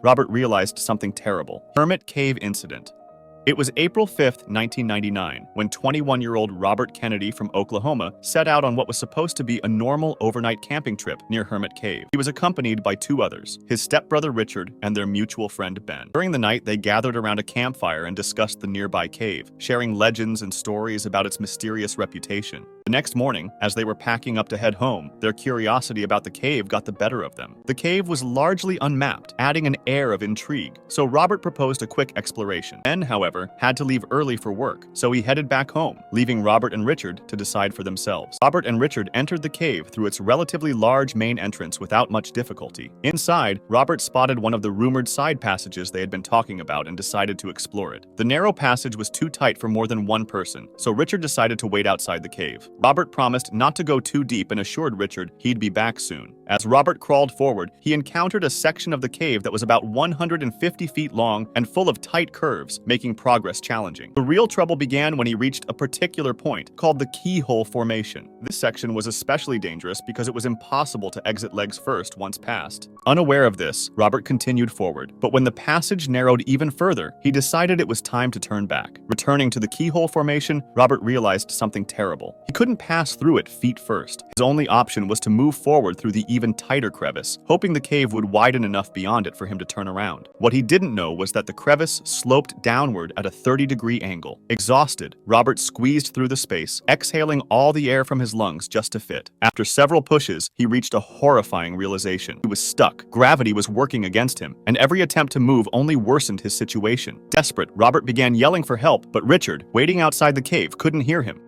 Robert realized something terrible. Hermit Cave Incident. It was April 5, 1999, when 21-year-old Robert Kennedy from Oklahoma set out on what was supposed to be a normal overnight camping trip near Hermit Cave. He was accompanied by two others, his stepbrother Richard and their mutual friend Ben. During the night, they gathered around a campfire and discussed the nearby cave, sharing legends and stories about its mysterious reputation. The next morning, as they were packing up to head home, their curiosity about the cave got the better of them. The cave was largely unmapped, adding an air of intrigue, so Robert proposed a quick exploration. Ben, however, had to leave early for work, so he headed back home, leaving Robert and Richard to decide for themselves. Robert and Richard entered the cave through its relatively large main entrance without much difficulty. Inside, Robert spotted one of the rumored side passages they had been talking about and decided to explore it. The narrow passage was too tight for more than one person, so Richard decided to wait outside the cave. Robert promised not to go too deep and assured Richard he'd be back soon. As Robert crawled forward, he encountered a section of the cave that was about 150 feet long and full of tight curves, making progress challenging. The real trouble began when he reached a particular point, called the Keyhole Formation. This section was especially dangerous because it was impossible to exit legs first once passed. Unaware of this, Robert continued forward, but when the passage narrowed even further, he decided it was time to turn back. Returning to the Keyhole Formation, Robert realized something terrible. He couldn't pass through it feet first. His only option was to move forward through the even tighter crevice, hoping the cave would widen enough beyond it for him to turn around. What he didn't know was that the crevice sloped downward at a 30-degree angle. Exhausted, Robert squeezed through the space, exhaling all the air from his lungs just to fit. After several pushes, he reached a horrifying realization. He was stuck, gravity was working against him, and every attempt to move only worsened his situation. Desperate, Robert began yelling for help, but Richard, waiting outside the cave, couldn't hear him.